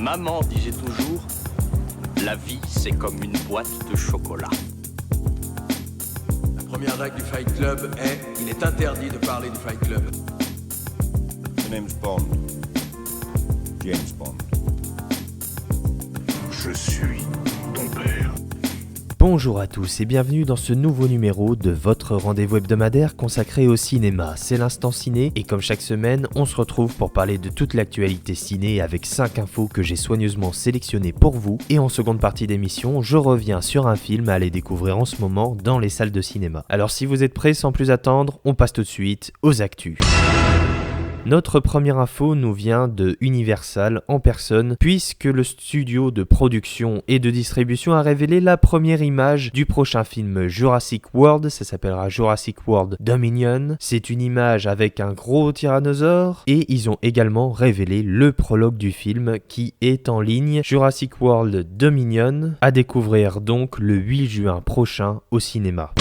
Maman disait toujours, la vie c'est comme une boîte de chocolat. La première règle du Fight Club est, il est interdit de parler du Fight Club. My name's Bond. James Bond. Je suis ton père. Bonjour à tous et bienvenue dans ce nouveau numéro de votre rendez-vous hebdomadaire consacré au cinéma. C'est l'instant ciné et comme chaque semaine, on se retrouve pour parler de toute l'actualité ciné avec 5 infos que j'ai soigneusement sélectionnées pour vous. Et en seconde partie d'émission, je reviens sur un film à aller découvrir en ce moment dans les salles de cinéma. Alors si vous êtes prêts, sans plus attendre, on passe tout de suite aux actus. Notre première info nous vient de Universal en personne, puisque le studio de production et de distribution a révélé la première image du prochain film Jurassic World. Ça s'appellera Jurassic World Dominion. C'est une image avec un gros tyrannosaure et ils ont également révélé le prologue du film qui est en ligne. Jurassic World Dominion à découvrir donc le 8 juin prochain au cinéma.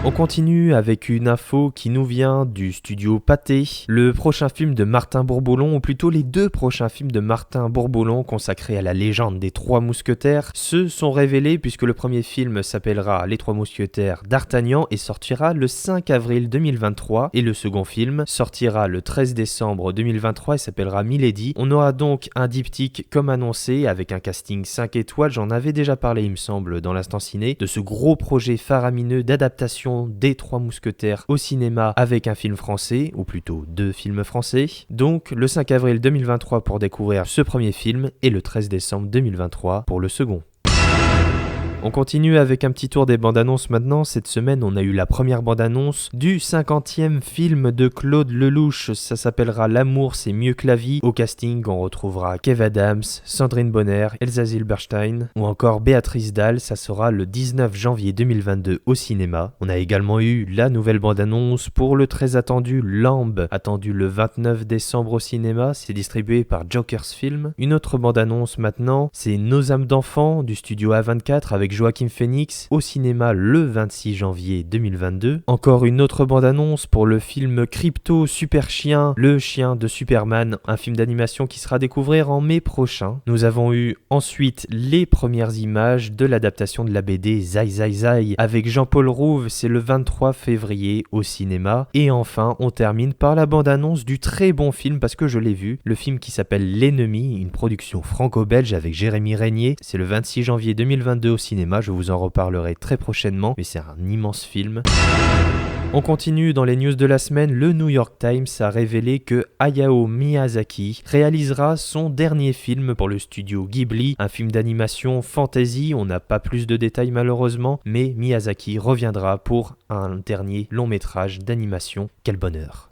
On continue avec une info qui nous vient du studio Pathé. Le prochain film de Martin Bourboulon, ou plutôt les 2 prochains films de Martin Bourboulon consacrés à la légende des 3 mousquetaires, se sont révélés puisque le premier film s'appellera Les 3 mousquetaires d'Artagnan et sortira le 5 avril 2023 et le second film sortira le 13 décembre 2023 et s'appellera Milady. On aura donc un diptyque comme annoncé avec un casting 5 étoiles, j'en avais déjà parlé il me semble dans l'instant ciné, de ce gros projet faramineux d'adaptation des 3 mousquetaires au cinéma avec un film français, ou plutôt 2 films français. Donc le 5 avril 2023 pour découvrir ce premier film et le 13 décembre 2023 pour le second. On continue avec un petit tour des bandes annonces maintenant. Cette semaine, on a eu la première bande annonce du 50e film de Claude Lelouch. Ça s'appellera L'amour, c'est mieux que la vie. Au casting, on retrouvera Kev Adams, Sandrine Bonner, Elsa Zilberstein ou encore Béatrice Dalle. Ça sera le 19 janvier 2022 au cinéma. On a également eu la nouvelle bande annonce pour le très attendu Lamb, attendu le 29 décembre au cinéma. C'est distribué par Jokers Film. Une autre bande annonce maintenant, c'est Nos âmes d'enfants du studio A24 avec Joaquin Phoenix au cinéma le 26 janvier 2022. Encore une autre bande-annonce pour le film Crypto Super Chien, le chien de Superman, un film d'animation qui sera à découvrir en mai prochain. Nous avons eu ensuite les premières images de l'adaptation de la BD Zai Zai Zai avec Jean-Paul Rouve, c'est le 23 février au cinéma. Et enfin, on termine par la bande-annonce du très bon film, parce que je l'ai vu, le film qui s'appelle L'Ennemi, une production franco-belge avec Jérémy Régnier. C'est le 26 janvier 2022 au cinéma. Je vous en reparlerai très prochainement, mais c'est un immense film. On continue dans les news de la semaine. Le New York Times a révélé que Hayao Miyazaki réalisera son dernier film pour le studio Ghibli, un film d'animation fantasy. On n'a pas plus de détails malheureusement, mais Miyazaki reviendra pour un dernier long métrage d'animation. Quel bonheur!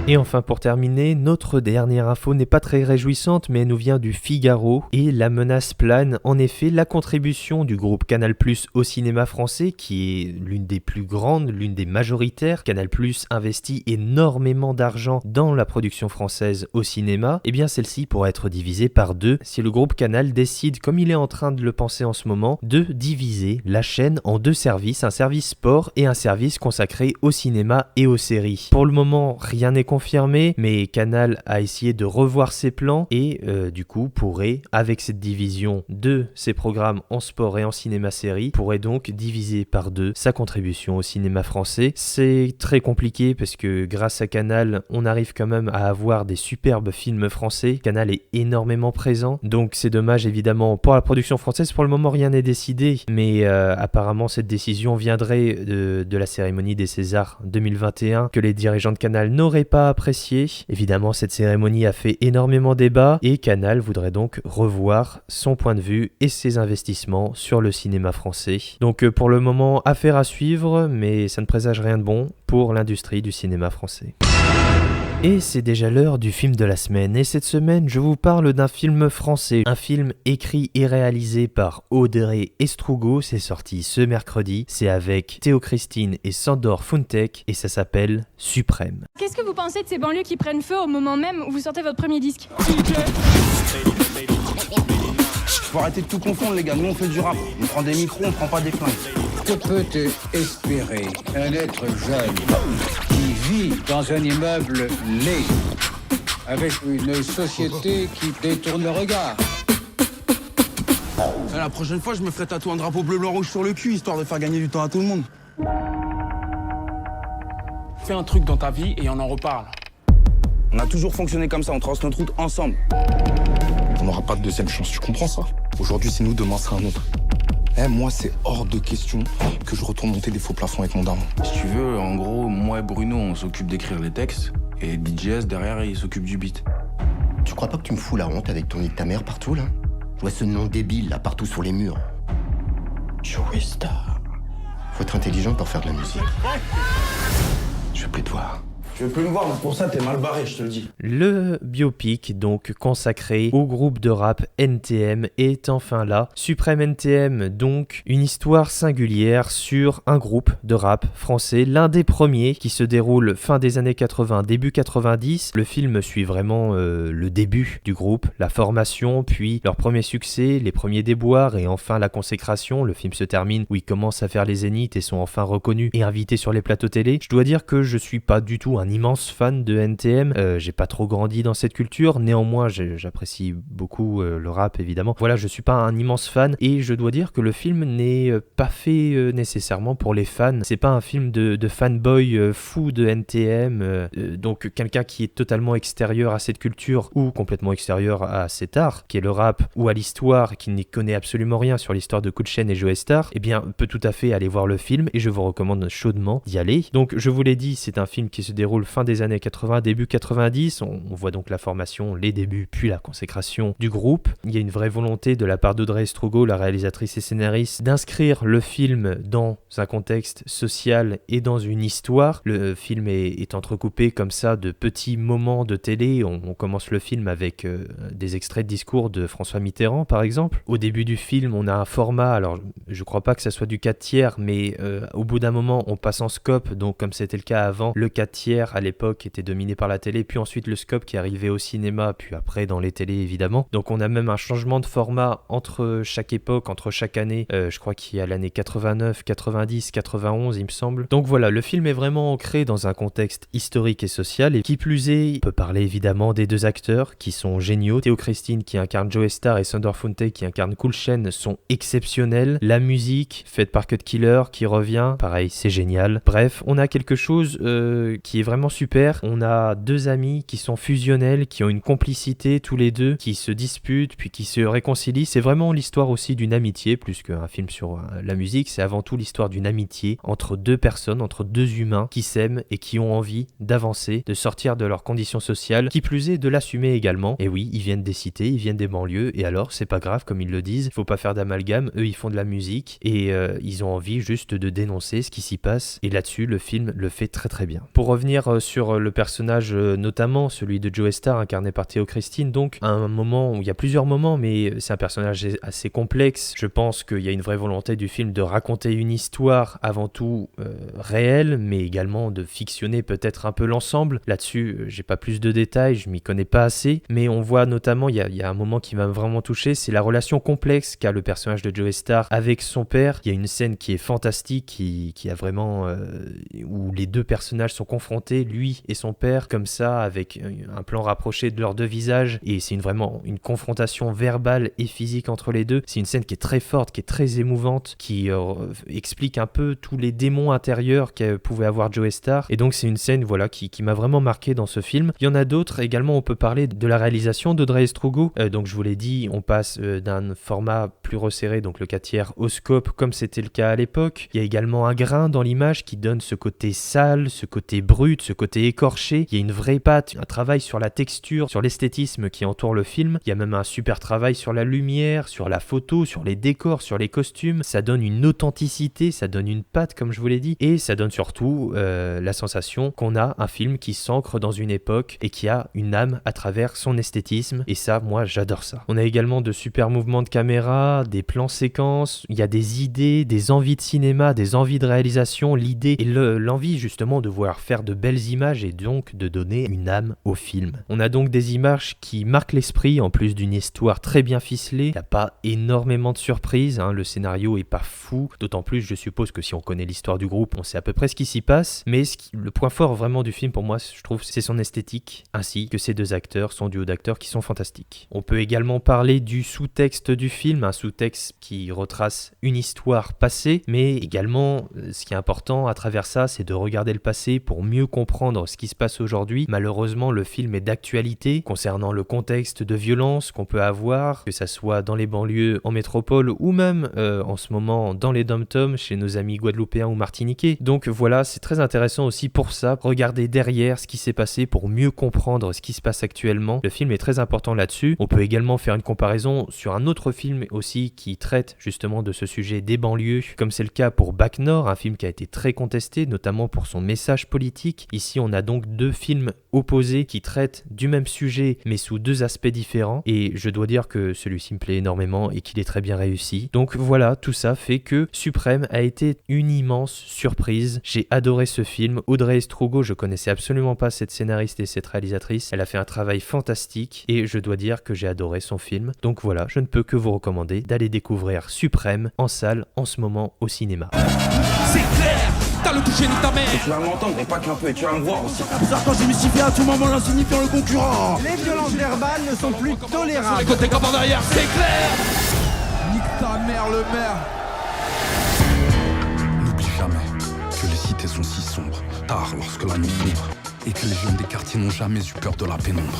Et enfin pour terminer, notre dernière info n'est pas très réjouissante mais elle nous vient du Figaro et la menace plane. En effet, la contribution du groupe Canal+ au cinéma français, qui est l'une des plus grandes, l'une des majoritaires, Canal+ investit énormément d'argent dans la production française au cinéma, et bien celle-ci pourrait être divisée par 2 si le groupe Canal décide, comme il est en train de le penser en ce moment, de diviser la chaîne en 2 services, un service sport et un service consacré au cinéma et aux séries. Pour le moment, rien n'est confirmé, mais Canal a essayé de revoir ses plans et du coup pourrait, avec cette division de ses programmes en sport et en cinéma-série, pourrait donc diviser par 2 sa contribution au cinéma français. C'est très compliqué parce que grâce à Canal, on arrive quand même à avoir des superbes films français. Canal est énormément présent, donc c'est dommage évidemment pour la production française. Pour le moment, rien n'est décidé, mais apparemment cette décision viendrait de la cérémonie des Césars 2021 que les dirigeants de Canal n'auraient pas apprécié. Évidemment, cette cérémonie a fait énormément débat et Canal voudrait donc revoir son point de vue et ses investissements sur le cinéma français. Donc pour le moment, affaire à suivre, mais ça ne présage rien de bon pour l'industrie du cinéma français. Et c'est déjà l'heure du film de la semaine, et cette semaine je vous parle d'un film français, un film écrit et réalisé par Audrey Estrugo, c'est sorti ce mercredi, c'est avec Théo Christine et Sandor Funtek, et ça s'appelle Suprême. Qu'est-ce que vous pensez de ces banlieues qui prennent feu au moment même où vous sortez votre premier disque ? Faut arrêter de tout confondre les gars, nous on fait du rap, on prend des micros, on prend pas des flingues. Que peut espérer un être jeune qui vit dans un immeuble laid? avec une société qui détourne le regard. La prochaine fois, je me ferai tatouer un drapeau bleu, blanc, rouge sur le cul, histoire de faire gagner du temps à tout le monde. Fais un truc dans ta vie et on en reparle. On a toujours fonctionné comme ça, on trace notre route ensemble. On n'aura pas de deuxième chance, tu comprends ça? Aujourd'hui c'est nous, demain c'est un autre. Moi c'est hors de question que je retourne monter des faux plafonds avec mon daron. Si tu veux, en gros, moi et Bruno, on s'occupe d'écrire les textes, et DJS, derrière, il s'occupe du beat. Tu crois pas que tu me fous la honte avec ton nid de ta mère partout, là? Je vois ce nom débile, là, partout sur les murs. Joey Star. Faut être intelligent pour faire de la musique. Je veux plus te voir. Tu veux plus me voir, mais pour ça, t'es mal barré, je te le dis. Le biopic, donc consacré au groupe de rap NTM, est enfin là. Suprême NTM, donc, une histoire singulière sur un groupe de rap français, l'un des premiers qui se déroule fin des années 80, début 90. Le film suit vraiment le début du groupe, la formation, puis leur premier succès, les premiers déboires et enfin la consécration. Le film se termine où ils commencent à faire les zéniths et sont enfin reconnus et invités sur les plateaux télé. Je dois dire que je suis pas du tout un immense fan de NTM, j'ai pas trop grandi dans cette culture, néanmoins j'apprécie beaucoup le rap évidemment. Voilà, je suis pas un immense fan et je dois dire que le film n'est pas fait nécessairement pour les fans. C'est pas un film de fanboy fou de NTM, donc quelqu'un qui est totalement extérieur à cette culture ou complètement extérieur à cet art qui est le rap ou à l'histoire, qui n'y connaît absolument rien sur l'histoire de Kool Chain et Joey Star, eh bien peut tout à fait aller voir le film et je vous recommande chaudement d'y aller. Donc je vous l'ai dit, c'est un film qui se déroule fin des années 80, début 90, on voit donc la formation, les débuts, puis la consécration du groupe. Il y a une vraie volonté de la part d'Audrey Estrugo, la réalisatrice et scénariste, d'inscrire le film dans un contexte social et dans une histoire. Le film est entrecoupé comme ça de petits moments de télé. On commence le film avec des extraits de discours de François Mitterrand par exemple. Au début du film, on a un format, alors je crois pas que ça soit du 4/3, mais au bout d'un moment, on passe en scope, donc comme c'était le cas avant, le 4/3 à l'époque était dominé par la télé, puis ensuite le scope qui arrivait au cinéma, puis après dans les télés évidemment. Donc on a même un changement de format entre chaque époque, entre chaque année. Je crois qu'il y a l'année 89, 90, 91 il me semble. Donc voilà, le film est vraiment ancré dans un contexte historique et social, et qui plus est, on peut parler évidemment des deux acteurs qui sont géniaux. Théo Christine qui incarne Joey Star et Thunder Funte qui incarne Kool Chain sont exceptionnels. La musique faite par Cut Killer qui revient, pareil c'est génial. Bref, on a quelque chose qui est vraiment super. On a deux amis qui sont fusionnels, qui ont une complicité tous les deux, qui se disputent puis qui se réconcilient. C'est vraiment l'histoire aussi d'une amitié, plus qu'un film sur la musique, c'est avant tout l'histoire d'une amitié entre deux personnes, entre deux humains qui s'aiment et qui ont envie d'avancer, de sortir de leurs conditions sociales, qui plus est de l'assumer également. Et oui, ils viennent des cités, ils viennent des banlieues, et alors c'est pas grave comme ils le disent, faut pas faire d'amalgame, eux ils font de la musique et ils ont envie juste de dénoncer ce qui s'y passe, et là-dessus le film le fait très très bien. Pour revenir sur le personnage, notamment celui de Joey Star incarné par Théo Christine, donc à un moment où il y a plusieurs moments, mais c'est un personnage assez complexe. Je pense qu'il y a une vraie volonté du film de raconter une histoire avant tout réelle, mais également de fictionner peut-être un peu l'ensemble. Là-dessus, j'ai pas plus de détails, je m'y connais pas assez, mais on voit notamment, il y a un moment qui m'a vraiment touché, c'est la relation complexe qu'a le personnage de Joey Star avec son père. Il y a une scène qui est fantastique, qui a vraiment où les deux personnages sont confrontés, lui et son père, comme ça, avec un plan rapproché de leurs deux visages, et c'est vraiment une confrontation verbale et physique entre les deux. C'est une scène qui est très forte, qui est très émouvante, qui explique un peu tous les démons intérieurs que pouvait avoir Joey Star, et donc c'est une scène voilà, qui m'a vraiment marqué dans ce film. Il y en a d'autres également. On peut parler de la réalisation d'Audrey Estrugo, donc je vous l'ai dit, on passe d'un format plus resserré, donc le 4/3 au scope, comme c'était le cas à l'époque. Il y a également un grain dans l'image qui donne ce côté sale, ce côté brut, ce côté écorché. Il y a une vraie patte, un travail sur la texture, sur l'esthétisme qui entoure le film. Il y a même un super travail sur la lumière, sur la photo, sur les décors, sur les costumes. Ça donne une authenticité, ça donne une patte comme je vous l'ai dit, et ça donne surtout la sensation qu'on a un film qui s'ancre dans une époque et qui a une âme à travers son esthétisme, et ça, moi j'adore ça. On a également de super mouvements de caméra, des plans séquences, il y a des idées, des envies de cinéma, des envies de réalisation, l'idée et l'envie justement de vouloir faire de belles belles images et donc de donner une âme au film. On a donc des images qui marquent l'esprit en plus d'une histoire très bien ficelée. Il n'y a pas énormément de surprises, le scénario est pas fou, d'autant plus je suppose que si on connaît l'histoire du groupe, on sait à peu près ce qui s'y passe, mais le point fort vraiment du film pour moi, je trouve, c'est son esthétique, ainsi que ces deux acteurs, son duo d'acteurs qui sont fantastiques. On peut également parler du sous-texte du film, un sous-texte qui retrace une histoire passée, mais également, ce qui est important à travers ça, c'est de regarder le passé pour mieux comprendre ce qui se passe aujourd'hui. Malheureusement, le film est d'actualité concernant le contexte de violence qu'on peut avoir, que ça soit dans les banlieues, en métropole, ou même en ce moment dans les dom-toms chez nos amis guadeloupéens ou martiniquais. Donc voilà, c'est très intéressant aussi pour ça, regarder derrière ce qui s'est passé pour mieux comprendre ce qui se passe actuellement. Le film est très important là-dessus. On peut également faire une comparaison sur un autre film aussi qui traite justement de ce sujet des banlieues, comme c'est le cas pour Bac Nord, un film qui a été très contesté, notamment pour son message politique. Ici, on a donc deux films opposés qui traitent du même sujet, mais sous deux aspects différents, et je dois dire que celui-ci me plaît énormément et qu'il est très bien réussi. Donc voilà, tout ça fait que Suprême a été une immense surprise. J'ai adoré ce film. Audrey Estrugo, je connaissais absolument pas cette scénariste et cette réalisatrice. Elle a fait un travail fantastique et je dois dire que j'ai adoré son film. Donc voilà, je ne peux que vous recommander d'aller découvrir Suprême en salle en ce moment au cinéma. C'est clair, t'as le toucher de ta mère. Et tu vas m'entendre, mais pas qu'un peu, et tu vas me voir aussi. Quand je me suis fait à tout moment l'insignifiant le concurrent. Les violences verbales ne sont plus tolérables. Les côtés comme en arrière, c'est clair. Nique ta mère, le maire. N'oublie jamais que les cités sont si sombres, tard lorsque la nuit sombre, et que les jeunes des quartiers n'ont jamais eu peur de la pénombre.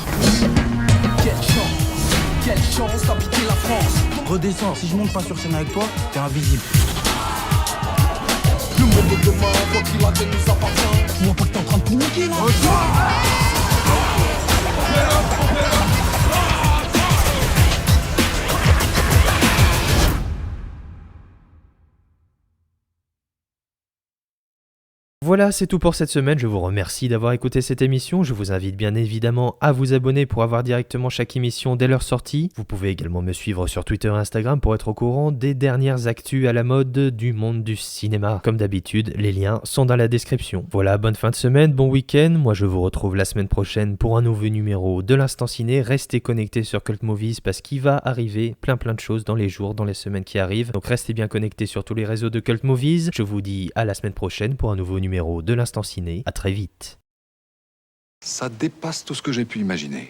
Quelle chance d'habiter la France. Redescends, si je monte pas sur scène avec toi, t'es invisible. Le monde de demain, quoi qu'il advienne, nous appartient. Tu vois pas que t'es en train de tout niquer là? Voilà, c'est tout pour cette semaine. Je vous remercie d'avoir écouté cette émission. Je vous invite bien évidemment à vous abonner pour avoir directement chaque émission dès leur sortie. Vous pouvez également me suivre sur Twitter et Instagram pour être au courant des dernières actus à la mode du monde du cinéma. Comme d'habitude, les liens sont dans la description. Voilà, bonne fin de semaine, bon week-end. Moi, je vous retrouve la semaine prochaine pour un nouveau numéro de l'Instant Ciné. Restez connectés sur Cult Movies parce qu'il va arriver plein de choses dans les jours, dans les semaines qui arrivent. Donc restez bien connectés sur tous les réseaux de Cult Movies. Je vous dis à la semaine prochaine pour un nouveau numéro de l'Instant Ciné. À très vite. Ça dépasse tout ce que j'ai pu imaginer.